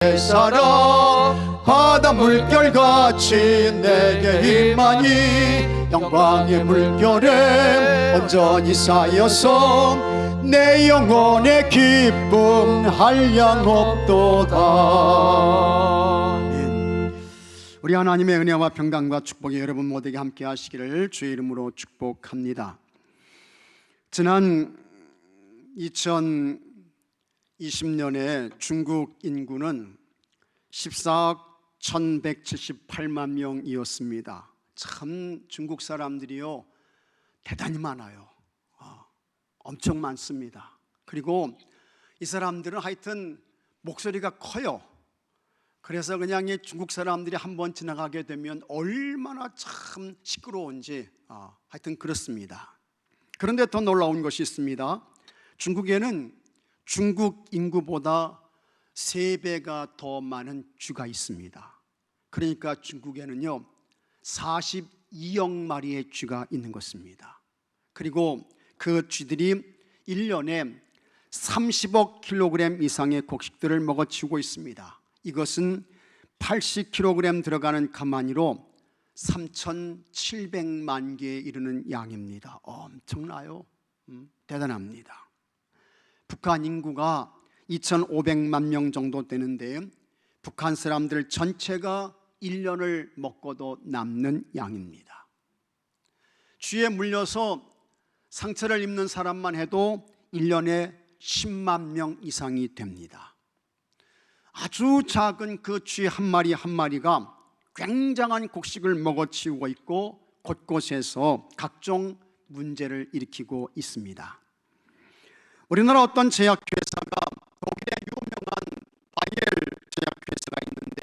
살아 바다 물결같이 내게 임하니 영광의 물결에 온전히 쌓여서 내 영혼의 기쁨 한량없도다. 우리 하나님의 은혜와 평강과 축복이 여러분 모두에게 함께 하시기를 주의 이름으로 축복합니다. 지난 2020년에 중국 인구는 14억 1178만 명이었습니다. 참 중국 사람들이요 대단히 많아요. 엄청 많습니다. 그리고 이 사람들은 하여튼 목소리가 커요. 그래서 그냥 이 중국 사람들이 한번 지나가게 되면 얼마나 참 시끄러운지 하여튼 그렇습니다. 그런데 더 놀라운 것이 있습니다. 중국에는 중국 인구보다 3배가 더 많은 쥐가 있습니다. 그러니까 중국에는요 42억 마리의 쥐가 있는 것입니다. 그리고 그 쥐들이 1년에 30억 킬로그램 이상의 곡식들을 먹어치우고 있습니다. 이것은 80kg 들어가는 가마니로 3,700만 개에 이르는 양입니다. 엄청나요? 대단합니다. 북한 인구가 2,500만 명 정도 되는데 북한 사람들 전체가 1년을 먹고도 남는 양입니다. 쥐에 물려서 상처를 입는 사람만 해도 1년에 10만 명 이상이 됩니다. 아주 작은 그 쥐 한 마리 한 마리가 굉장한 곡식을 먹어치우고 있고 곳곳에서 각종 문제를 일으키고 있습니다. 우리나라 어떤 제약회사가 독일의 유명한 바이엘 제약회사가 있는데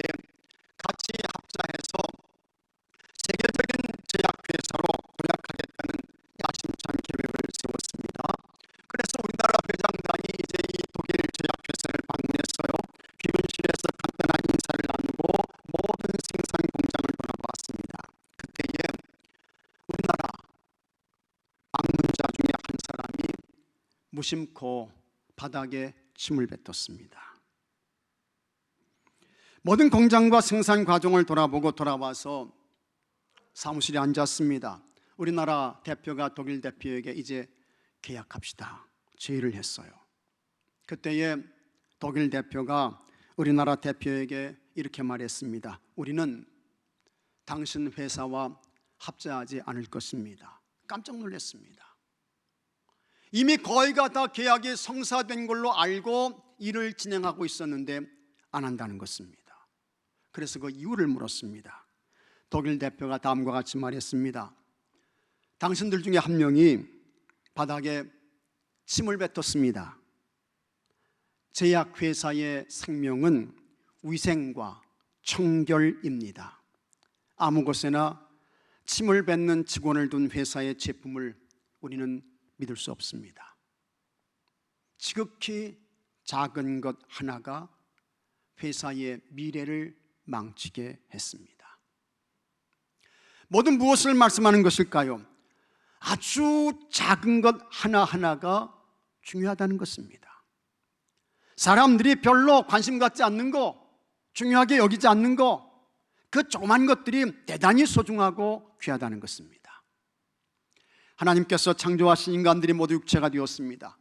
같이 합사해서 세계적인 제약회사로 도약하겠다는 야심찬 계획을 세웠습니다. 그래서 우리나라 회장단이 이제 이 독일 제약회사를 방문했어요. 귀문실에서 간단한 인사를 나누고 모든 생산 공장을 돌아보았습니다. 그때에 우리나라 방문자 중에 한 사람이 무심코 바닥에 침을 뱉었습니다. 모든 공장과 생산 과정을 돌아보고 돌아와서 사무실에 앉았습니다. 우리나라 대표가 독일 대표에게 이제 계약합시다 제의를 했어요. 그때에 독일 대표가 우리나라 대표에게 이렇게 말했습니다. 우리는 당신 회사와 합작하지 않을 것입니다. 깜짝 놀랐습니다. 이미 거의가 다 계약이 성사된 걸로 알고 일을 진행하고 있었는데 안 한다는 것입니다. 그래서 그 이유를 물었습니다. 독일 대표가 다음과 같이 말했습니다. 당신들 중에 한 명이 바닥에 침을 뱉었습니다. 제약회사의 생명은 위생과 청결입니다. 아무 곳에나 침을 뱉는 직원을 둔 회사의 제품을 우리는 믿을 수 없습니다. 지극히 작은 것 하나가 회사의 미래를 망치게 했습니다. 모든 무엇을 말씀하는 것일까요? 아주 작은 것 하나하나가 중요하다는 것입니다. 사람들이 별로 관심 갖지 않는 거, 중요하게 여기지 않는 거, 그 조그만 것들이 대단히 소중하고 귀하다는 것입니다. 하나님께서 창조하신 인간들이 모두 육체가 되었습니다.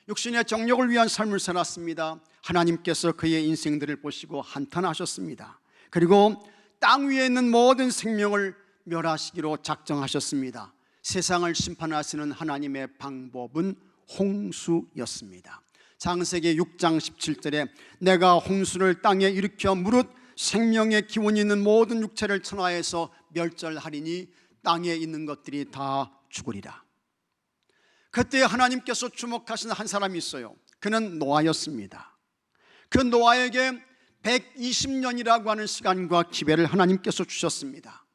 육신의 정욕을 위한 삶을 살았습니다. 하나님께서 그의 인생들을 보시고 한탄하셨습니다. 그리고 땅 위에 있는 모든 생명을 멸하시기로 작정하셨습니다. 세상을 심판하시는 하나님의 방법은 홍수였습니다. 창세기 6장 17절에 내가 홍수를 땅에 일으켜 무릇 생명의 기운이 있는 모든 육체를 천하에서 멸절하리니 땅에 있는 것들이 다 죽으리라. 그때 하나님께서 주목하신 한 사람이 있어요. 그는 노아였습니다. 그 노아에게 120년이라고 하는 시간과 기회를 하나님께서 주셨습니다.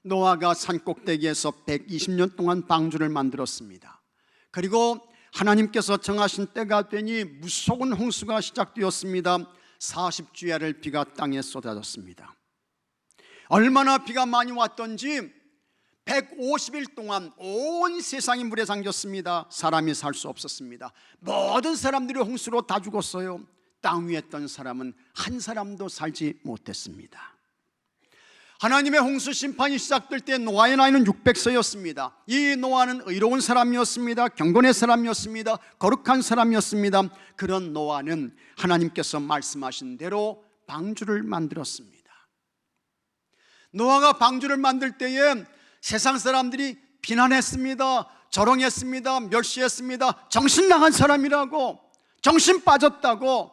노아가 산꼭대기에서 120년 동안 방주를 만들었습니다. 그리고 하나님께서 정하신 때가 되니 무서운 홍수가 시작되었습니다. 40주야를 비가 땅에 쏟아졌습니다. 얼마나 비가 많이 왔던지 150일 동안 온 세상이 물에 잠겼습니다. 사람이 살 수 없었습니다. 모든 사람들이 홍수로 다 죽었어요. 땅 위에 있던 사람은 한 사람도 살지 못했습니다. 하나님의 홍수 심판이 시작될 때 노아의 나이는 600세였습니다. 이 노아는 의로운 사람이었습니다. 경건의 사람이었습니다. 거룩한 사람이었습니다. 그런 노아는 하나님께서 말씀하신 대로 방주를 만들었습니다. 노아가 방주를 만들 때에 세상 사람들이 비난했습니다. 조롱했습니다. 멸시했습니다. 정신 나간 사람이라고, 정신 빠졌다고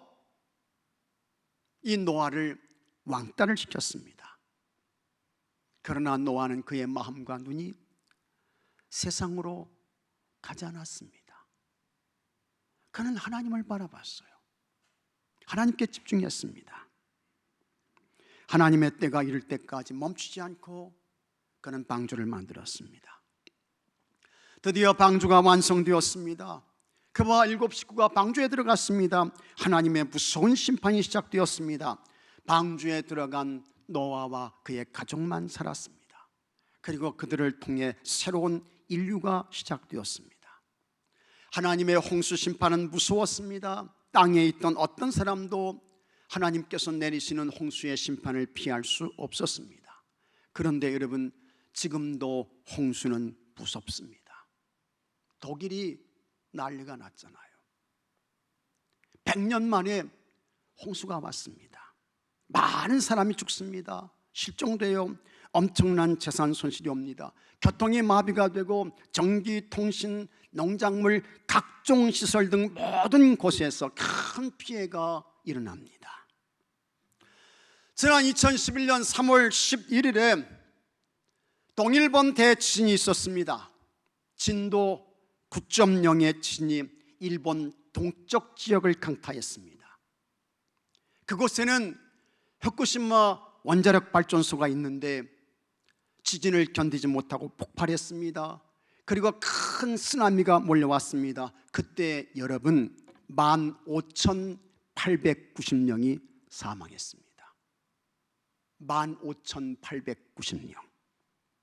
이 노아를 왕따를 시켰습니다. 그러나 노아는 그의 마음과 눈이 세상으로 가지 않았습니다. 그는 하나님을 바라봤어요. 하나님께 집중했습니다. 하나님의 때가 이를 때까지 멈추지 않고 그는 방주를 만들었습니다. 드디어 방주가 완성되었습니다. 그와 7 식구가 방주에 들어갔습니다. 하나님의 무서운 심판이 시작되었습니다. 방주에 들어간 노아와 그의 가족만 살았습니다. 그리고 그들을 통해 새로운 인류가 시작되었습니다. 하나님의 홍수 심판은 무서웠습니다. 땅에 있던 어떤 사람도 하나님께서 내리시는 홍수의 심판을 피할 수 없었습니다. 그런데 여러분, 지금도 홍수는 무섭습니다. 독일이 난리가 났잖아요. 100년 만에 홍수가 왔습니다. 많은 사람이 죽습니다. 실종되어 엄청난 재산 손실이 옵니다. 교통이 마비가 되고 전기, 통신, 농작물, 각종 시설 등 모든 곳에서 큰 피해가 일어납니다. 지난 2011년 3월 11일에 동일본 대지진이 있었습니다. 진도 9.0의 지진이 일본 동쪽 지역을 강타했습니다. 그곳에는 후쿠시마 원자력 발전소가 있는데 지진을 견디지 못하고 폭발했습니다. 그리고 큰 쓰나미가 몰려왔습니다. 그때 여러분 15,890명이 사망했습니다. 15,890명.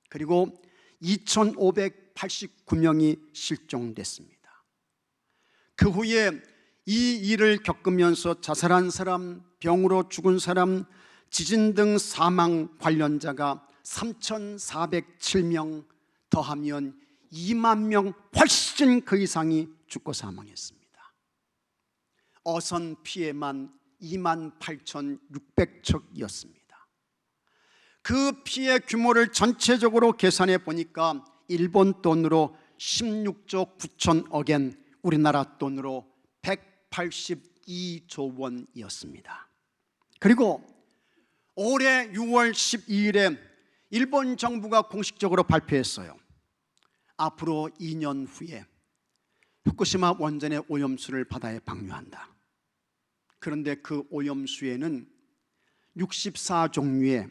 그리고 2,589명이 실종됐습니다. 그 후에 이 일을 겪으면서 자살한 사람, 병으로 죽은 사람, 지진 등 사망 관련자가 3,407명 더하면 2만 명 훨씬 그 이상이 죽고 사망했습니다. 어선 피해만 28,600척이었습니다. 그 피해 규모를 전체적으로 계산해 보니까 일본 돈으로 16조 9천억엔, 우리나라 돈으로 182조 원이었습니다. 그리고 올해 6월 12일에 일본 정부가 공식적으로 발표했어요. 앞으로 2년 후에 후쿠시마 원전의 오염수를 바다에 방류한다. 그런데 그 오염수에는 64종류의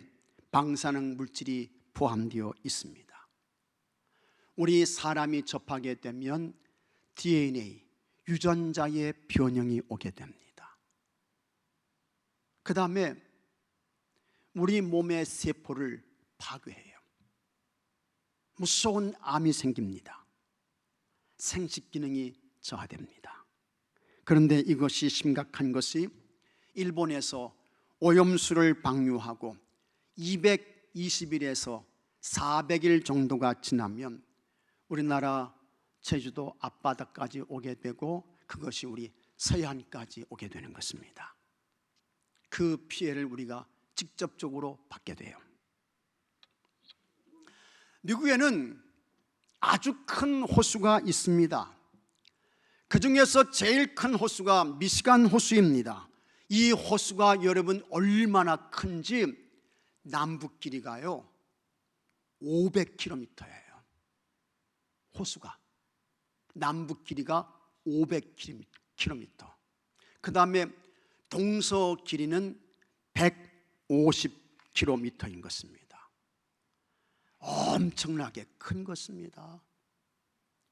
방사능 물질이 포함되어 있습니다. 우리 사람이 접하게 되면 DNA, 유전자의 변형이 오게 됩니다. 그 다음에 우리 몸의 세포를 파괴해요. 무서운 암이 생깁니다. 생식 기능이 저하됩니다. 그런데 이것이 심각한 것이 일본에서 오염수를 방류하고 220일에서 400일 정도가 지나면 우리나라 제주도 앞바다까지 오게 되고 그것이 우리 서해안까지 오게 되는 것입니다. 그 피해를 우리가 직접적으로 받게 돼요. 미국에는 아주 큰 호수가 있습니다. 그 중에서 제일 큰 호수가 미시간 호수입니다. 이 호수가 여러분 얼마나 큰지 남북 길이가요 500km예요. 호수가 남북 길이가 500km. 그 다음에 동서 길이는 150km인 것입니다. 엄청나게 큰 것입니다.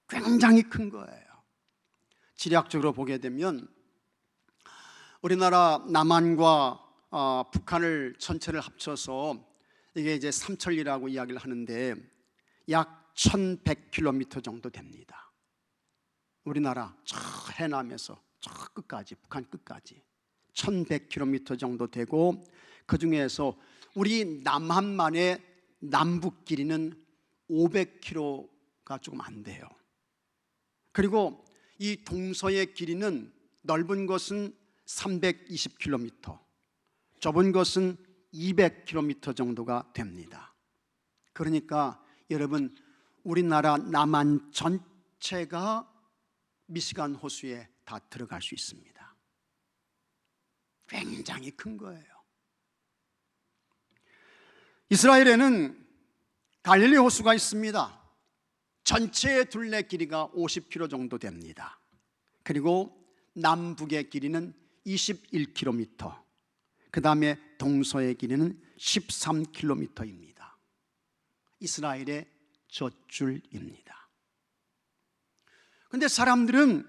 굉장히 큰 거예요. 지리학적으로 보게 되면 우리나라 남한과 북한을 전체를 합쳐서 이게 이제 삼천리라고 이야기를 하는데 약 1100km 정도 됩니다. 우리나라 저 해남에서 저 끝까지, 북한 끝까지 1100km 정도 되고, 그 중에서 우리 남한만의 남북 길이는 500km가 조금 안 돼요. 그리고 이 동서의 길이는 넓은 것은 320km, 좁은 것은 200km 정도가 됩니다. 그러니까 여러분, 우리나라 남한 전체가 미시간 호수에 다 들어갈 수 있습니다. 굉장히 큰 거예요. 이스라엘에는 갈릴리 호수가 있습니다. 전체의 둘레 길이가 50km 정도 됩니다. 그리고 남북의 길이는 21km, 그 다음에 동서의 길이는 13km입니다. 이스라엘의 젖줄입니다. 그런데 사람들은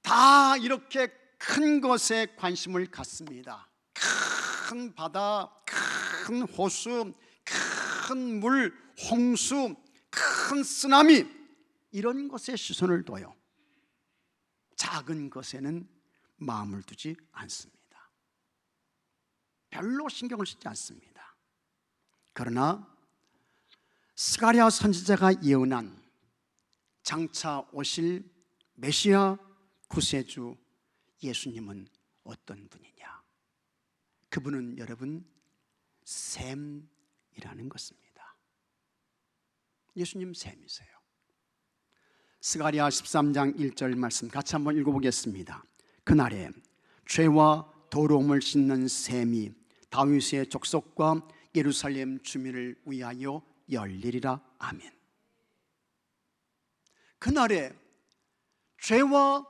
다 이렇게 큰 것에 관심을 갖습니다. 큰 바다, 큰 호수, 큰 물, 홍수, 큰 쓰나미, 이런 것에 시선을 둬요. 작은 것에는 마음을 두지 않습니다. 별로 신경을 쓰지 않습니다. 그러나 스가랴 선지자가 예언한 장차 오실 메시아 구세주 예수님은 어떤 분이냐? 그분은 여러분 샘이라는 것입니다. 예수님 샘이세요. 스가랴 13장 1절 말씀 같이 한번 읽어보겠습니다. 그날에 죄와 더러움을 씻는 샘이 다윗의 족속과 예루살렘 주민을 위하여 열리리라. 아멘. 그날에 죄와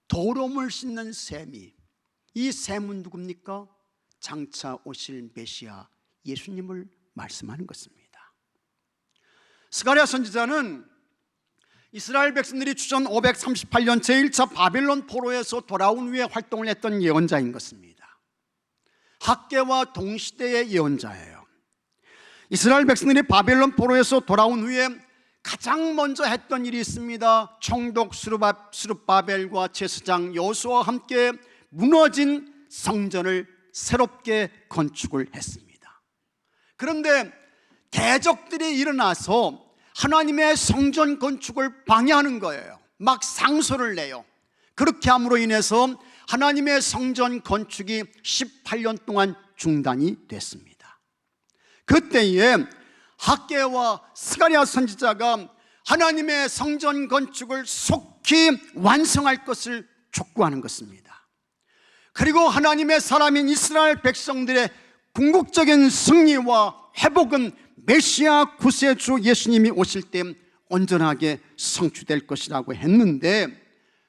더러움을 씻는 샘이, 이 샘은 누굽니까? 장차 오실 메시아 예수님을 말씀하는 것입니다. 스가랴 선지자는 이스라엘 백성들이 주전 538년 제1차 바벨론 포로에서 돌아온 후에 활동을 했던 예언자인 것입니다. 학개와 동시대의 예언자예요. 이스라엘 백성들이 바벨론 포로에서 돌아온 후에 가장 먼저 했던 일이 있습니다. 총독 스룹바벨과 제사장 여호수아와 함께 무너진 성전을 새롭게 건축을 했습니다. 그런데 대적들이 일어나서 하나님의 성전 건축을 방해하는 거예요. 막 상소를 내요. 그렇게 함으로 인해서 하나님의 성전 건축이 18년 동안 중단이 됐습니다. 그때에 학개와 스가랴 선지자가 하나님의 성전 건축을 속히 완성할 것을 촉구하는 것입니다. 그리고 하나님의 사람인 이스라엘 백성들의 궁극적인 승리와 회복은 메시아 구세주 예수님이 오실 때 온전하게 성취될 것이라고 했는데,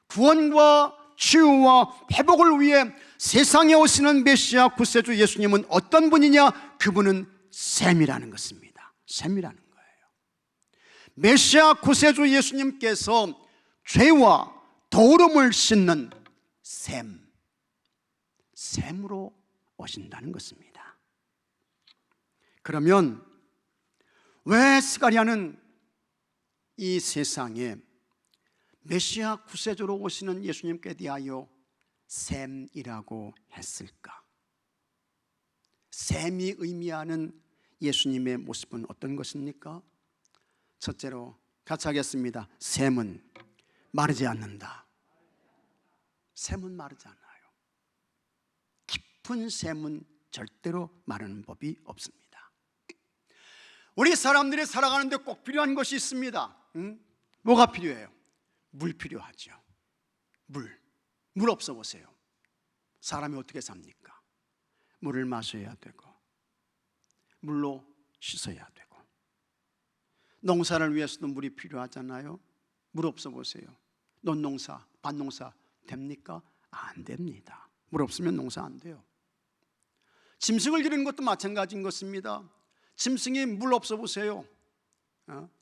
구원과 치유와 회복을 위해 세상에 오시는 메시아 구세주 예수님은 어떤 분이냐? 그분은 샘이라는 것입니다. 샘이라는 거예요. 메시아 구세주 예수님께서 죄와 더러움을 씻는 샘으로 오신다는 것입니다. 그러면 왜 스가랴는 이 세상에 메시아 구세주로 오시는 예수님께 대하여 샘이라고 했을까? 샘이 의미하는 예수님의 모습은 어떤 것입니까? 첫째로 같이 하겠습니다. 샘은 마르지 않는다. 샘은 마르지 않아요. 깊은 샘은 절대로 마르는 법이 없습니다. 우리 사람들이 살아가는데 꼭 필요한 것이 있습니다. 뭐가 필요해요? 물 필요하죠. 물 없어 보세요. 사람이 어떻게 삽니까? 물을 마셔야 되고 물로 씻어야 되고, 농사를 위해서도 물이 필요하잖아요. 물 없어 보세요. 논농사, 밭농사 됩니까? 안 됩니다. 물 없으면 농사 안 돼요. 짐승을 기르는 것도 마찬가지인 것입니다. 짐승이 물 없어 보세요.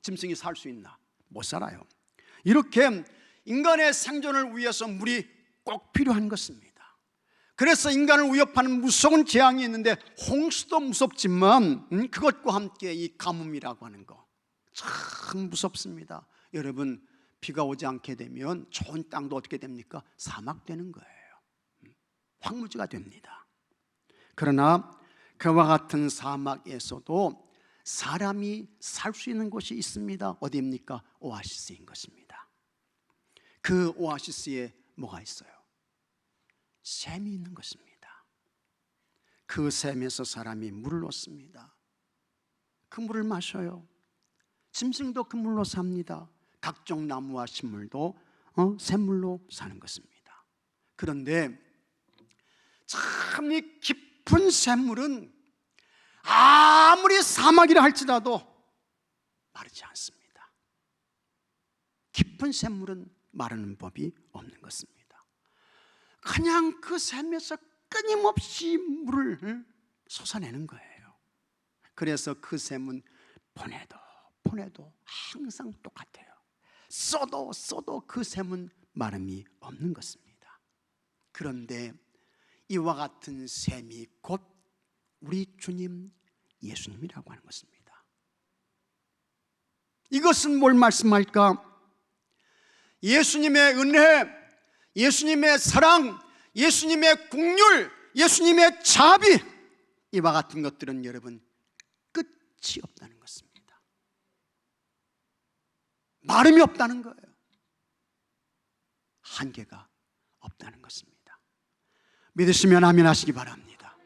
짐승이 살 수 있나? 못 살아요. 이렇게 인간의 생존을 위해서 물이 꼭 필요한 것입니다. 그래서 인간을 위협하는 무서운 재앙이 있는데, 홍수도 무섭지만 그것과 함께 이 가뭄이라고 하는 거 참 무섭습니다. 여러분, 비가 오지 않게 되면 좋은 땅도 어떻게 됩니까? 사막 되는 거예요. 황무지가 됩니다. 그러나 그와 같은 사막에서도 사람이 살 수 있는 곳이 있습니다. 어디입니까? 오아시스인 것입니다. 그 오아시스에 뭐가 있어요? 샘이 있는 것입니다. 그 샘에서 사람이 물을 놓습니다. 그 물을 마셔요. 짐승도 그 물로 삽니다. 각종 나무와 식물도 샘물로 사는 것입니다. 그런데 참 이 깊은 샘물은 아무리 사막이라 할지라도 마르지 않습니다. 깊은 샘물은 마르는 법이 없는 것입니다. 그냥 그 샘에서 끊임없이 물을 솟아내는 거예요. 그래서 그 샘은 보내도 항상 똑같아요. 써도 그 샘은 마름이 없는 것입니다. 그런데 이와 같은 샘이 곧 우리 주님 예수님이라고 하는 것입니다. 이것은 뭘 말씀할까? 예수님의 은혜, 예수님의 사랑, 예수님의 긍휼, 예수님의 자비, 이와 같은 것들은 여러분 끝이 없다는 것입니다. 마름이 없다는 거예요. 한계가 없다는 것입니다. 믿으시면 아멘 하시기 바랍니다.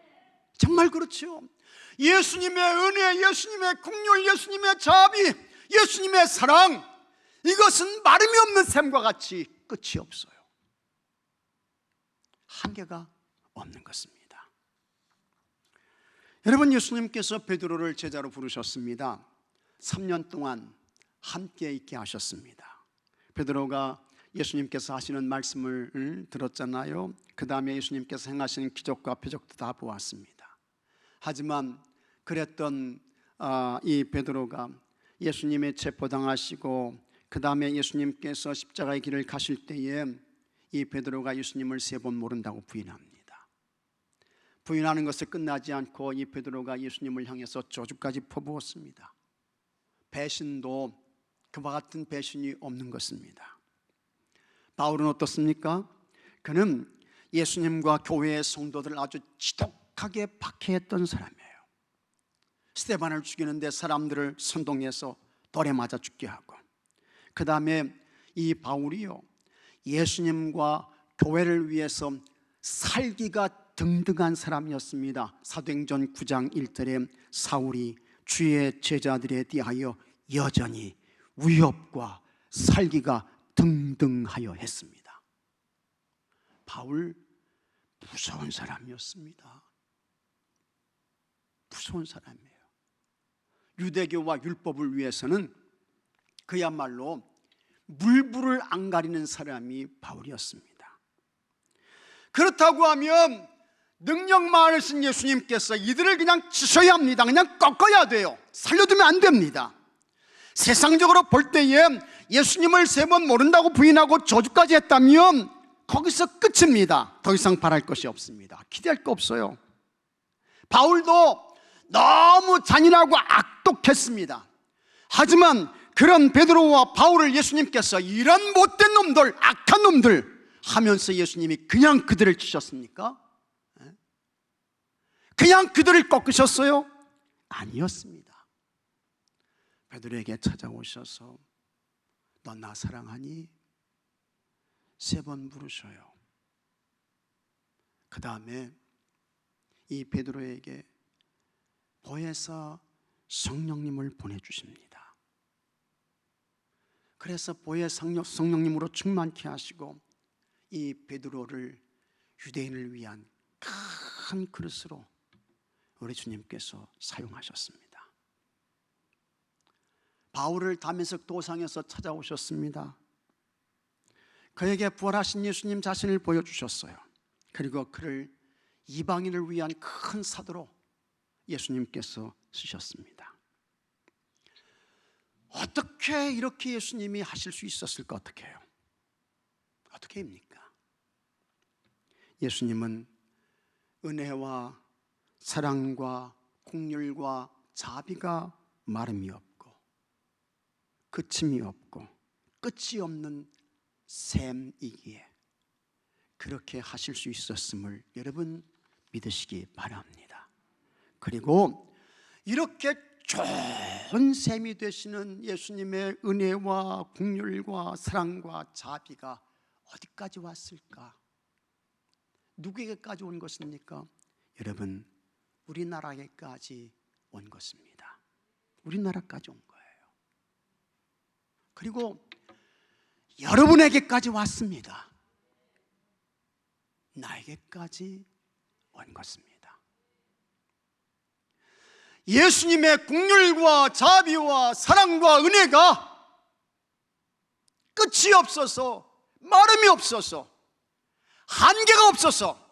정말 그렇죠. 예수님의 은혜, 예수님의 긍휼, 예수님의 자비, 예수님의 사랑, 이것은 마름이 없는 샘과 같이 끝이 없어요. 한계가 없는 것입니다. 여러분, 예수님께서 베드로를 제자로 부르셨습니다. 3년 동안 함께 있게 하셨습니다. 베드로가 예수님께서 하시는 말씀을 들었잖아요. 그 다음에 예수님께서 행하시는 기적과 표적도 다 보았습니다. 하지만 그랬던 이 베드로가 예수님의 체포당하시고 그 다음에 예수님께서 십자가의 길을 가실 때에 이 베드로가 예수님을 3번 모른다고 부인합니다. 부인하는 것을 끝나지 않고 이 베드로가 예수님을 향해서 저주까지 퍼부었습니다. 배신도 그와 같은 배신이 없는 것입니다. 바울은 어떻습니까? 그는 예수님과 교회의 성도들을 아주 지독하게 박해했던 사람이에요. 스데반을 죽이는데 사람들을 선동해서 돌에 맞아 죽게 하고, 그 다음에 이 바울이요, 예수님과 교회를 위해서 살기가 등등한 사람이었습니다. 사도행전 9장 1절에 사울이 주의 제자들에 대하여 여전히 위협과 살기가 등등하여 했습니다. 바울 무서운 사람이었습니다. 무서운 사람이에요. 유대교와 율법을 위해서는 그야말로 물불을 안 가리는 사람이 바울이었습니다. 그렇다고 하면 능력 많으신 예수님께서 이들을 그냥 치셔야 합니다. 그냥 꺾어야 돼요. 살려두면 안 됩니다. 세상적으로 볼 때에 예수님을 3번 모른다고 부인하고 저주까지 했다면 거기서 끝입니다. 더 이상 바랄 것이 없습니다. 기대할 거 없어요. 바울도 너무 잔인하고 악독했습니다. 하지만 그런 베드로와 바울을 예수님께서 이런 못된 놈들, 악한 놈들 하면서 예수님이 그냥 그들을 치셨습니까? 그냥 그들을 꺾으셨어요? 아니었습니다. 베드로에게 찾아오셔서 너 나 사랑하니? 3번 물으셔요. 그 다음에 이 베드로에게 보혜사 성령님을 보내주십니다. 그래서 보혜 성령님으로 충만케 하시고 이 베드로를 유대인을 위한 큰 그릇으로 우리 주님께서 사용하셨습니다. 바울을 다메섹 도상에서 찾아오셨습니다. 그에게 부활하신 예수님 자신을 보여주셨어요. 그리고 그를 이방인을 위한 큰 사도로 예수님께서 쓰셨습니다. 어떻게 이렇게 예수님이 하실 수 있었을까? 어떻게 해요? 어떻게입니까? 예수님은 은혜와 사랑과 긍휼과 자비가 마름이 없고 그침이 없고 끝이 없는 샘이기에 그렇게 하실 수 있었음을 여러분 믿으시기 바랍니다. 그리고 이렇게 좋은 셈이 되시는 예수님의 은혜와 긍휼과 사랑과 자비가 어디까지 왔을까? 누구에게까지 온 것입니까? 여러분, 우리나라에까지 온 것입니다. 우리나라까지 온 거예요. 그리고 여러분에게까지 왔습니다. 나에게까지 온 것입니다. 예수님의 긍휼과 자비와 사랑과 은혜가 끝이 없어서, 마름이 없어서, 한계가 없어서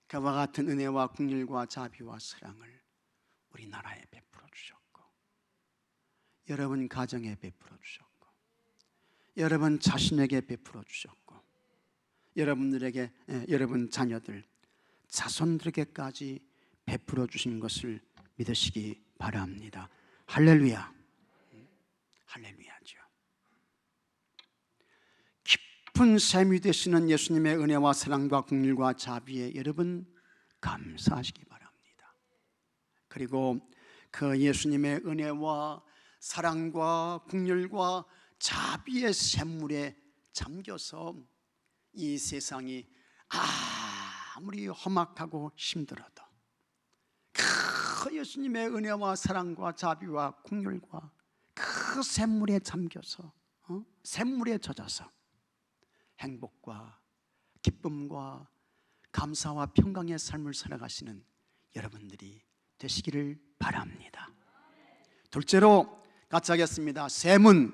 그와 같은 은혜와 긍휼과 자비와 사랑을 우리나라에 베풀어 주셨고, 여러분 가정에 베풀어 주셨고, 여러분 자신에게 베풀어 주셨고, 여러분들에게, 여러분 자녀들, 자손들에게까지 베풀어 주신 것을 믿으시기 바랍니다. 할렐루야. 할렐루야죠. 깊은 셈이 되시는 예수님의 은혜와 사랑과 긍휼과 자비에 여러분 감사하시기 바랍니다. 그리고 그 예수님의 은혜와 사랑과 긍휼과 자비의 샘물에 잠겨서 이 세상이 아무리 험악하고 힘들어도 그 예수님의 은혜와 사랑과 자비와 긍휼과 그 샘물에 잠겨서, 샘물에 젖어서 행복과 기쁨과 감사와 평강의 삶을 살아가시는 여러분들이 되시기를 바랍니다. 둘째로 같이 하겠습니다. 샘은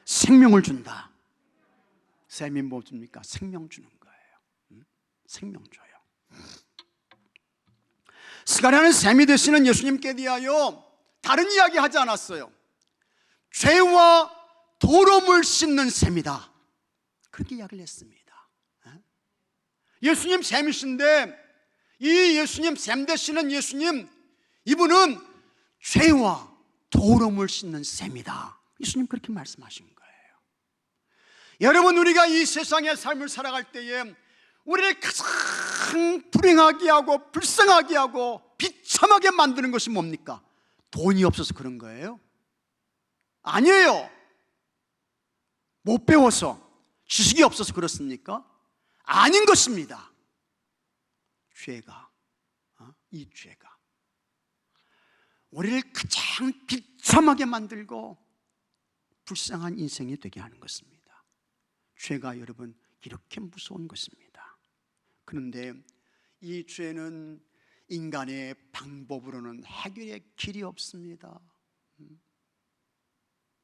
생명을 준다. 샘이 뭐 줍니까? 생명 주는 거예요. 생명 줘요. 스가랴는 샘이 되시는 예수님께 대하여 다른 이야기 하지 않았어요. 죄와 더러움을 씻는 샘이다, 그렇게 이야기를 했습니다. 예수님 샘이신데, 이 예수님 샘 되시는 예수님, 이분은 죄와 더러움을 씻는 샘이다, 예수님 그렇게 말씀하신 거예요. 여러분, 우리가 이 세상의 삶을 살아갈 때에 우리를 가장 불행하게 하고 불쌍하게 하고 비참하게 만드는 것이 뭡니까? 돈이 없어서 그런 거예요? 아니에요. 못 배워서, 지식이 없어서 그렇습니까? 아닌 것입니다. 죄가, 이 죄가 우리를 가장 비참하게 만들고 불쌍한 인생이 되게 하는 것입니다. 죄가 여러분 이렇게 무서운 것입니다. 그런데 이 죄는 인간의 방법으로는 해결의 길이 없습니다.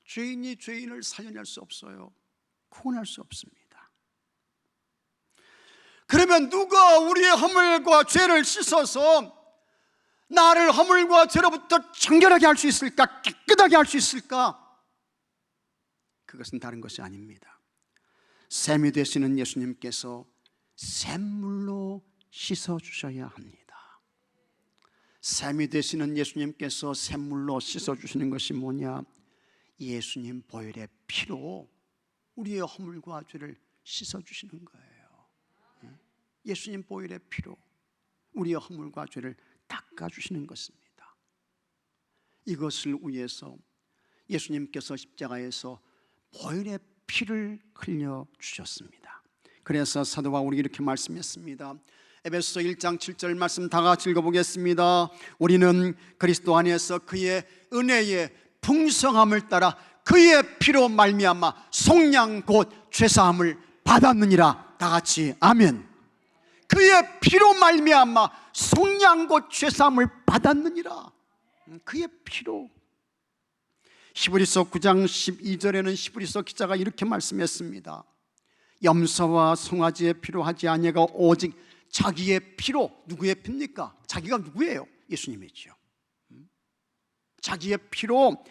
죄인이 죄인을 살려낼 수 없어요. 구원할 수 없습니다. 그러면 누가 우리의 허물과 죄를 씻어서 나를 허물과 죄로부터 정결하게 할 수 있을까? 깨끗하게 할 수 있을까? 그것은 다른 것이 아닙니다. 샘이 되시는 예수님께서 샘물로 씻어주셔야 합니다. 샘이 되시는 예수님께서 샘물로 씻어주시는 것이 뭐냐? 예수님 보혈의 피로 우리의 허물과 죄를 씻어주시는 거예요. 예수님 보혈의 피로 우리의 허물과 죄를 닦아주시는 것입니다. 이것을 위해서 예수님께서 십자가에서 보혈의 피를 흘려주셨습니다. 그래서 사도 바울이 이렇게 말씀했습니다. 에베소서 1장 7절 말씀 다 같이 읽어보겠습니다. 우리는 그리스도 안에서 그의 은혜의 풍성함을 따라 그의 피로 말미암아 속량 곧 죄사함을 받았느니라. 다 같이 아멘. 그의 피로 말미암아 속량 곧 죄사함을 받았느니라. 그의 피로. 히브리서 9장 12절에는 히브리서 기자가 이렇게 말씀했습니다. 염소와 송아지의 피로 하지 아니하고 오직 자기의 피로. 누구의 피입니까? 자기가 누구예요? 예수님이죠. 자기의 피로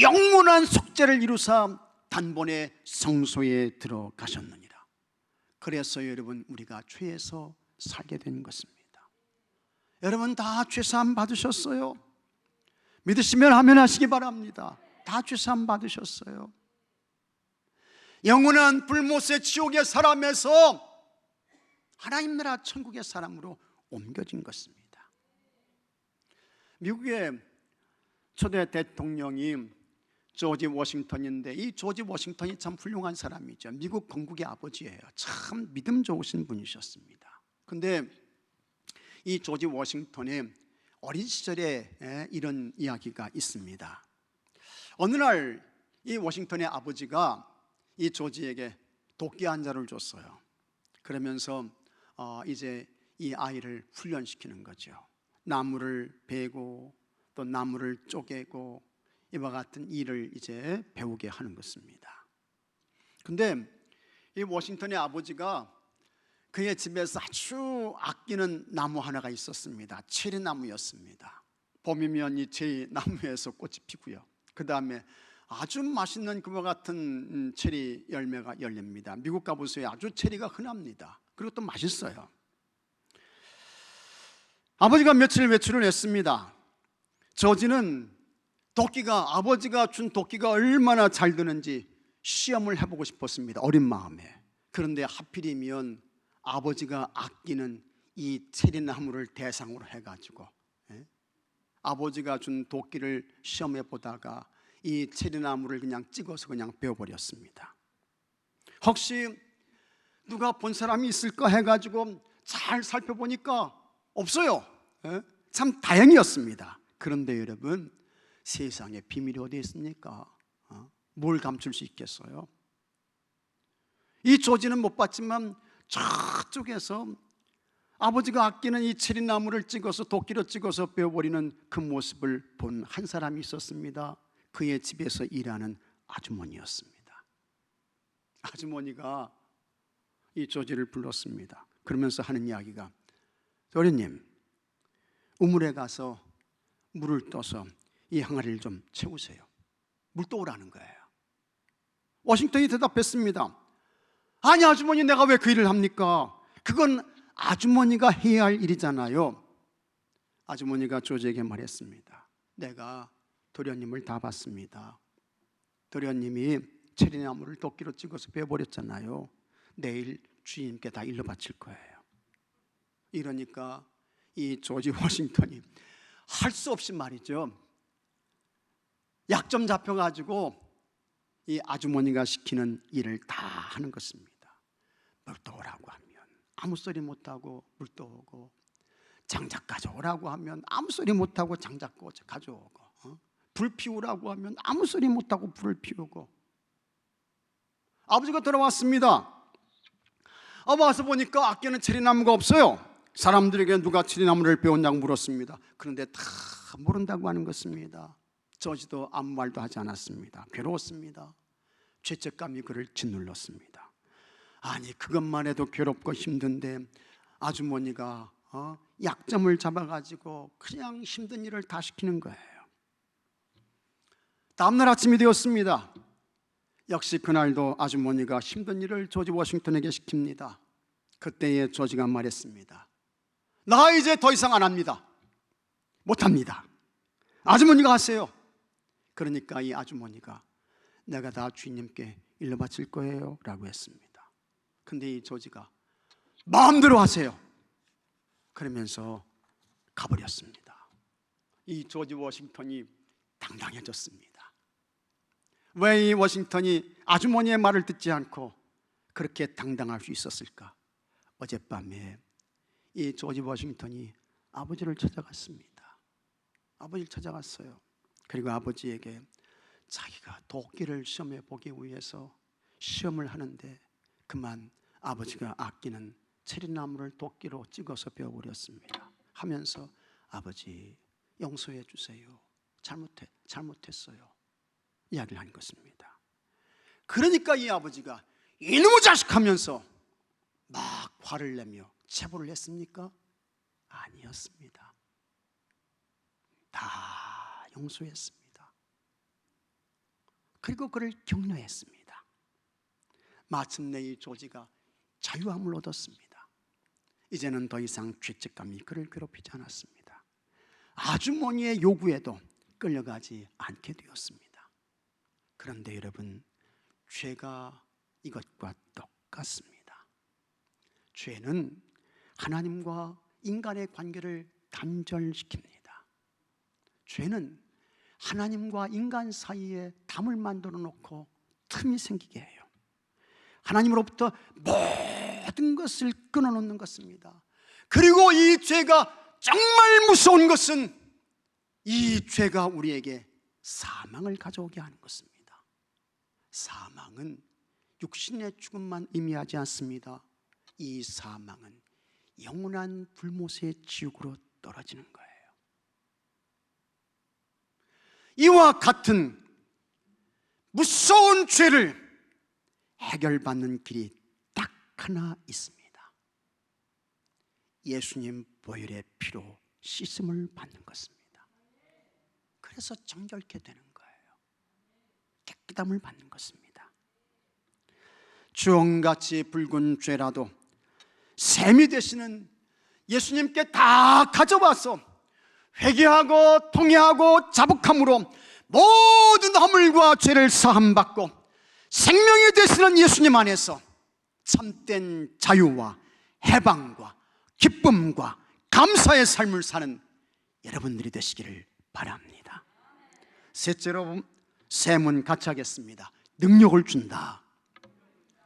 영원한 속죄를 이루사 단번에 성소에 들어가셨느니라. 그래서 여러분 우리가 죄에서 살게 된 것입니다. 여러분 다 죄사함 받으셨어요? 믿으시면 아멘 하시기 바랍니다. 다 죄사함 받으셨어요. 영원한 불못의 지옥의 사람에서 하나님 나라 천국의 사람으로 옮겨진 것입니다. 미국의 초대 대통령이 조지 워싱턴인데, 이 조지 워싱턴이 참 훌륭한 사람이죠. 미국 건국의 아버지예요. 참 믿음 좋으신 분이셨습니다. 근데 이 조지 워싱턴의 어린 시절에 이런 이야기가 있습니다. 어느 날 이 워싱턴의 아버지가 이 조지에게 도끼 한 자를 줬어요. 그러면서 이제 이 아이를 훈련시키는 거죠. 나무를 베고 또 나무를 쪼개고 이와 같은 일을 이제 배우게 하는 것입니다. 근데 이 워싱턴의 아버지가 그의 집에서 아주 아끼는 나무 하나가 있었습니다. 체리나무였습니다. 봄이면 이 체리나무에서 꽃이 피고요, 그 다음에 아주 맛있는 그와 같은 체리 열매가 열립니다. 미국 가보세요. 아주 체리가 흔합니다. 그리고 또 맛있어요. 아버지가 며칠 외출을 했습니다. 조지는 도끼가, 아버지가 준 도끼가 얼마나 잘 드는지 시험을 해보고 싶었습니다. 어린 마음에. 그런데 하필이면 아버지가 아끼는 이 체리나무를 대상으로 해가지고 아버지가 준 도끼를 시험해 보다가 이 체리나무를 그냥 찍어서 그냥 베어버렸습니다. 혹시 누가 본 사람이 있을까 해가지고 잘 살펴보니까 없어요. 참 다행이었습니다. 그런데 여러분, 세상에 비밀이 어디 있습니까? 뭘 감출 수 있겠어요? 이 조지는 못 봤지만 저쪽에서 아버지가 아끼는 이 체리나무를 찍어서 도끼로 찍어서 베어버리는 그 모습을 본 한 사람이 있었습니다. 그의 집에서 일하는 아주머니였습니다. 아주머니가 이 조지를 불렀습니다. 그러면서 하는 이야기가, 도련님, 우물에 가서 물을 떠서 이 항아리를 좀 채우세요. 물 떠오라는 거예요. 워싱턴이 대답했습니다. 아니 아주머니, 내가 왜 그 일을 합니까? 그건 아주머니가 해야 할 일이잖아요. 아주머니가 조지에게 말했습니다. 내가 도련님을 다 봤습니다. 도련님이 체리나무를 도끼로 찍어서 베어버렸잖아요. 내일 주인님께 다 일러 바칠 거예요. 이러니까 이 조지 워싱턴이 할 수 없이 말이죠, 약점 잡혀가지고 이 아주머니가 시키는 일을 다 하는 것입니다. 물 떠오라고 하면 아무 소리 못하고 물 떠오고, 장작 가져오라고 하면 아무 소리 못하고 장작 가져오고, 불 피우라고 하면 아무 소리 못하고 불을 피우고. 아버지가 돌아왔습니다. 와서 보니까 아끼는 체리나무가 없어요. 사람들에게 누가 체리나무를 베었냐고 물었습니다. 그런데 다 모른다고 하는 것입니다. 조지도 아무 말도 하지 않았습니다. 괴로웠습니다. 죄책감이 그를 짓눌렀습니다. 아니, 그것만 해도 괴롭고 힘든데 아주머니가 약점을 잡아가지고 그냥 힘든 일을 다 시키는 거예요. 다음날 아침이 되었습니다. 역시 그날도 아주머니가 힘든 일을 조지 워싱턴에게 시킵니다. 그때에 조지가 말했습니다. 나 이제 더 이상 안 합니다. 못합니다. 아주머니가 하세요. 그러니까 이 아주머니가 내가 다 주인님께 일러 바칠 거예요 라고 했습니다. 근데 이 조지가 마음대로 하세요 그러면서 가버렸습니다. 이 조지 워싱턴이 당당해졌습니다. 왜 이 워싱턴이 아주머니의 말을 듣지 않고 그렇게 당당할 수 있었을까? 어젯밤에 이 조지 워싱턴이 아버지를 찾아갔습니다. 아버지를 찾아갔어요. 그리고 아버지에게 자기가 도끼를 시험해 보기 위해서 시험을 하는데 그만 아버지가 아끼는 체리나무를 도끼로 찍어서 베어버렸습니다 하면서, 아버지 용서해 주세요, 잘못했어요 이야기를 한 것입니다. 그러니까 이 아버지가 이놈의 자식 하면서 막 화를 내며 체포를 했습니까? 아니었습니다. 다 용서했습니다. 그리고 그를 격려했습니다. 마침내 이 조지가 자유함을 얻었습니다. 이제는 더 이상 죄책감이 그를 괴롭히지 않았습니다. 아주머니의 요구에도 끌려가지 않게 되었습니다. 그런데 여러분, 죄가 이것과 똑같습니다. 죄는 하나님과 인간의 관계를 단절시킵니다. 죄는 하나님과 인간 사이에 담을 만들어 놓고 틈이 생기게 해요. 하나님으로부터 모든 것을 끊어놓는 것입니다. 그리고 이 죄가 정말 무서운 것은 이 죄가 우리에게 사망을 가져오게 하는 것입니다. 사망은 육신의 죽음만 의미하지 않습니다. 이 사망은 영원한 불못의 지옥으로 떨어지는 거예요. 이와 같은 무서운 죄를 해결받는 길이 딱 하나 있습니다. 예수님 보혈의 피로 씻음을 받는 것입니다. 그래서 정결케 되는 거예요. 깨끗함을 받는 것입니다. 주홍같이 붉은 죄라도 샘이 되시는 예수님께 다 가져와서 회개하고 통회하고 자복함으로 모든 허물과 죄를 사함받고 생명이 되시는 예수님 안에서 참된 자유와 해방과 기쁨과 감사의 삶을 사는 여러분들이 되시기를 바랍니다. 셋째로, 샘은 같이 하겠습니다. 능력을 준다.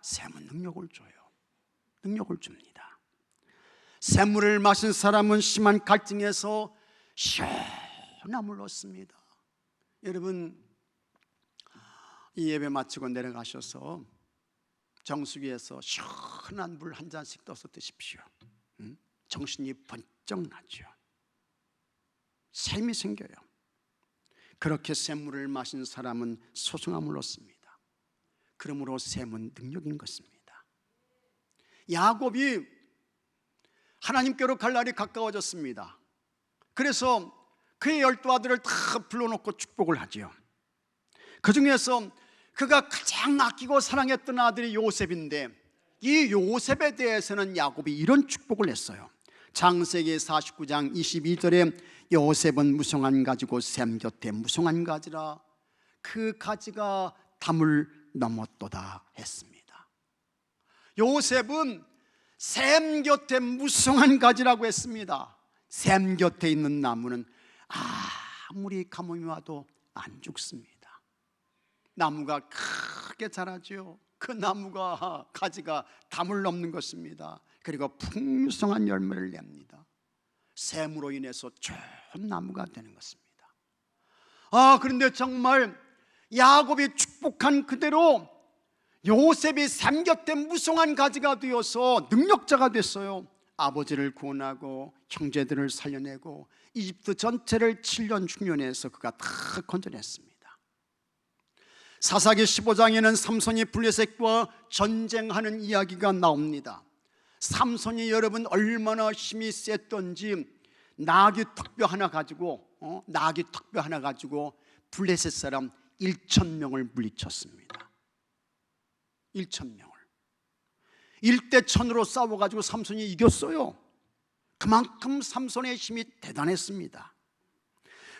샘은 능력을 줘요. 능력을 줍니다. 샘물을 마신 사람은 심한 갈증에서 시원함을 얻습니다. 여러분, 이 예배 마치고 내려가셔서 정수기에서 시원한 물 한 잔씩 떠서 드십시오. 정신이 번쩍 나죠. 샘이 생겨요. 그렇게 샘물을 마신 사람은 소중함을 얻습니다. 그러므로 샘은 능력인 것입니다. 야곱이 하나님께로 갈 날이 가까워졌습니다. 그래서 그의 12아들을 다 불러놓고 축복을 하지요. 그 중에서 그가 가장 아끼고 사랑했던 아들이 요셉인데, 이 요셉에 대해서는 야곱이 이런 축복을 했어요. 창세기 49장 22절에 요셉은 무성한 가지고 샘 곁에 무성한 가지라, 그 가지가 담을 넘었도다 했습니다. 요셉은 샘 곁에 무성한 가지라고 했습니다. 샘 곁에 있는 나무는 아무리 가뭄이 와도 안 죽습니다. 나무가 크게 자라죠. 그 나무가 가지가 담을 넘는 것입니다. 그리고 풍성한 열매를 냅니다. 샘으로 인해서 좋은 나무가 되는 것입니다. 그런데 정말 야곱이 축복한 그대로 요셉이 샘 곁에 무성한 가지가 되어서 능력자가 됐어요. 아버지를 구원하고 형제들을 살려내고 이집트 전체를 7년 중년해서 그가 다 건져냈습니다. 사사기 15장에는 삼손이 블레셋과 전쟁하는 이야기가 나옵니다. 삼손이 여러분 얼마나 힘이 셌던지 나귀 턱뼈 하나 가지고 블레셋 사람 1,000명을 물리쳤습니다. 1,000명을 1대1000으로 싸워가지고 삼손이 이겼어요. 그만큼 삼손의 힘이 대단했습니다.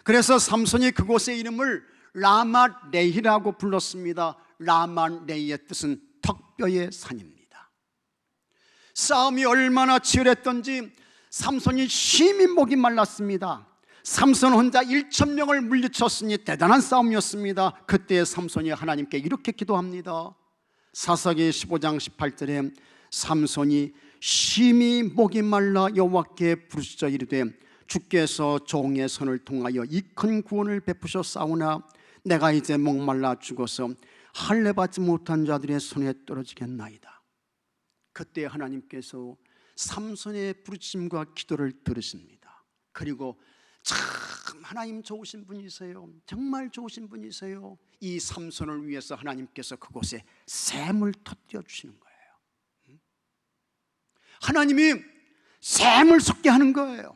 그래서 삼손이 그곳의 이름을 라마레히라고 불렀습니다. 라마레히의 뜻은 턱뼈의 산입니다. 싸움이 얼마나 치열했던지 삼손이 심히 목이 말랐습니다. 삼손 혼자 1,000명을 물리쳤으니 대단한 싸움이었습니다. 그때 삼손이 하나님께 이렇게 기도합니다. 사사기 15장 18절에 삼손이 심히 목이 말라 여호와께 부르짖어 이르되 주께서 종의 손을 통하여 이 큰 구원을 베푸셨사오나 내가 이제 목말라 죽어서 할례 받지 못한 자들의 손에 떨어지겠나이다. 그때 하나님께서 삼손의 부르짖음과 기도를 들으십니다. 그리고 참 하나님 좋으신 분이세요. 정말 좋으신 분이세요. 이 삼손을 위해서 하나님께서 그곳에 샘을 터뜨려 주시는 거예요. 하나님이 샘을 솟게 하는 거예요.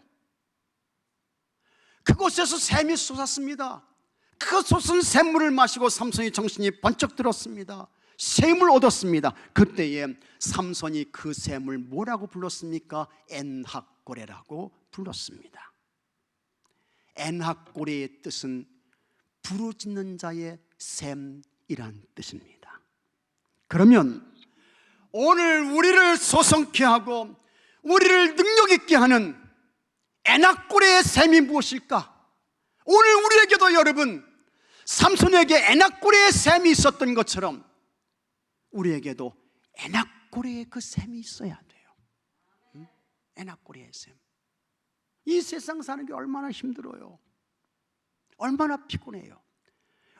그곳에서 샘이 솟았습니다. 그 솟은 샘물을 마시고 삼손이 정신이 번쩍 들었습니다. 샘을 얻었습니다. 그때에 삼손이 그 샘을 뭐라고 불렀습니까? 엔학고레라고 불렀습니다. 엔학고레의 뜻은 부르짖는 자의 샘이란 뜻입니다. 그러면 오늘 우리를 소성케 하고 우리를 능력 있게 하는 에낙고레의 셈이 무엇일까? 오늘 우리에게도 여러분, 삼손에게 에낙고레의 셈이 있었던 것처럼 우리에게도 에낙고레의 그 셈이 있어야 돼요. 에낙고레의 셈. 이 세상 사는 게 얼마나 힘들어요. 얼마나 피곤해요.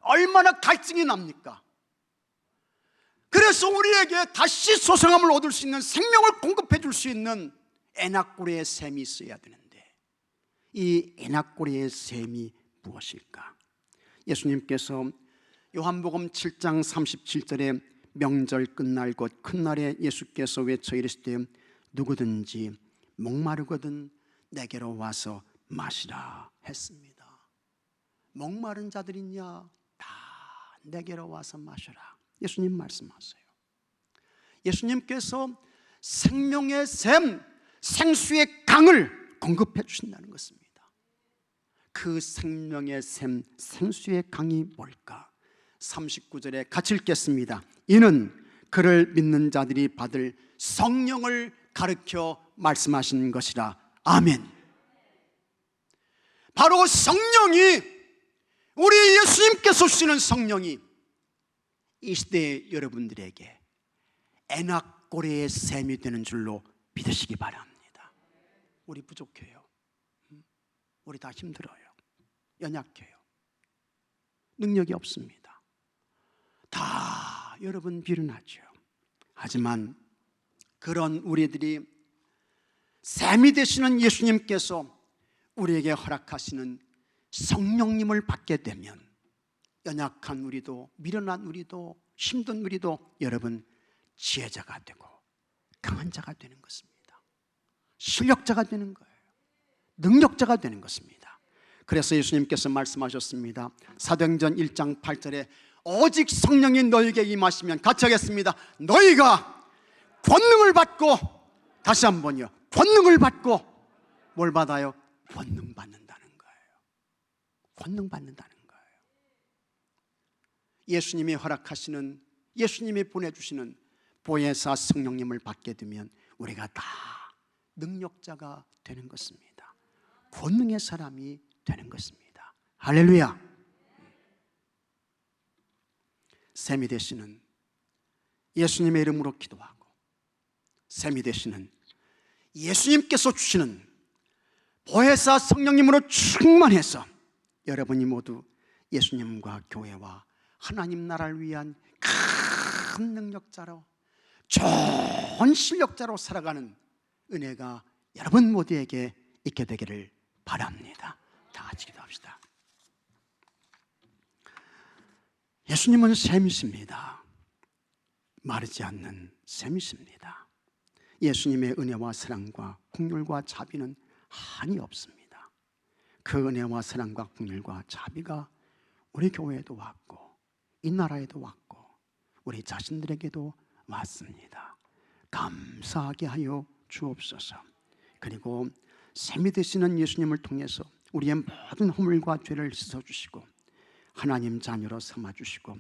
얼마나 갈증이 납니까? 그래서 우리에게 다시 소생함을 얻을 수 있는, 생명을 공급해 줄 수 있는 에낙고레의 셈이 있어야 되는데, 이 에낙고레의 셈이 무엇일까? 예수님께서 요한복음 7장 37절에 명절 끝날 곧 큰 날에 예수께서 외쳐 이르시되 누구든지 목마르거든 내게로 와서 마시라 했습니다. 목마른 자들 있냐? 다 내게로 와서 마셔라. 예수님 말씀하세요. 예수님께서 생명의 샘, 생수의 강을 공급해 주신다는 것입니다. 그 생명의 샘, 생수의 강이 뭘까? 39절에 같이 읽겠습니다. 이는 그를 믿는 자들이 받을 성령을 가르쳐 말씀하신 것이라. 아멘. 바로 성령이, 우리 예수님께서 주시는 성령이 이 시대의 여러분들에게 에낙고레의 셈이 되는 줄로 믿으시기 바랍니다. 우리 부족해요. 우리 다 힘들어요. 연약해요. 능력이 없습니다. 다 여러분 비련하죠. 하지만 그런 우리들이 셈이 되시는 예수님께서 우리에게 허락하시는 성령님을 받게 되면 연약한 우리도, 미련한 우리도, 힘든 우리도 여러분 지혜자가 되고 강한 자가 되는 것입니다. 실력자가 되는 거예요. 능력자가 되는 것입니다. 그래서 예수님께서 말씀하셨습니다. 사도행전 1장 8절에 오직 성령이 너희에게 임하시면, 같이 하겠습니다. 너희가 권능을 받고, 다시 한번요, 권능을 받고 뭘 받아요? 권능 받는다는 거예요. 권능 받는다는 거예요. 예수님이 허락하시는, 예수님이 보내주시는 보혜사 성령님을 받게 되면 우리가 다 능력자가 되는 것입니다. 권능의 사람이 되는 것입니다. 할렐루야. 셈이 되시는 예수님의 이름으로 기도하고, 셈이 되시는 예수님께서 주시는 보혜사 성령님으로 충만해서 여러분이 모두 예수님과 교회와 하나님 나라를 위한 큰 능력자로, 좋은 실력자로 살아가는 은혜가 여러분 모두에게 있게 되기를 바랍니다. 다 같이 기도합시다. 예수님은 셈이십니다. 마르지 않는 셈이십니다. 예수님의 은혜와 사랑과 긍휼과 자비는 한이 없습니다. 그 은혜와 사랑과 긍휼과 자비가 우리 교회에도 왔고 이 나라에도 왔고 우리 자신들에게도 왔습니다. 감사하게 하여 주옵소서. 그리고 셈이 되시는 예수님을 통해서 우리의 모든 허물과 죄를 씻어주시고 하나님 자녀로 삼아주시고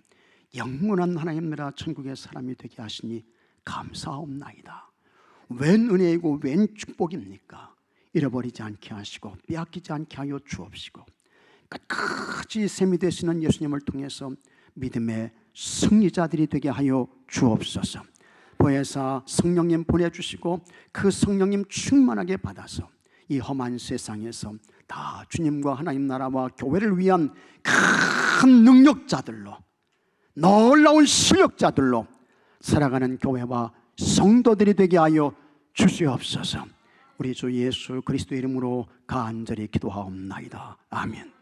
영원한 하나님 나라 천국의 사람이 되게 하시니 감사옵나이다. 웬 은혜이고 웬 축복입니까? 잃어버리지 않게 하시고 빼앗기지 않게 하여 주옵시고 끝까지 셈이 되시는 예수님을 통해서 믿음의 승리자들이 되게 하여 주옵소서. 보혜사 성령님 보내주시고 그 성령님 충만하게 받아서 이 험한 세상에서 다 주님과 하나님 나라와 교회를 위한 큰 능력자들로, 놀라운 실력자들로 살아가는 교회와 성도들이 되게 하여 주시옵소서. 우리 주 예수 그리스도의 이름으로 간절히 기도하옵나이다. 아멘.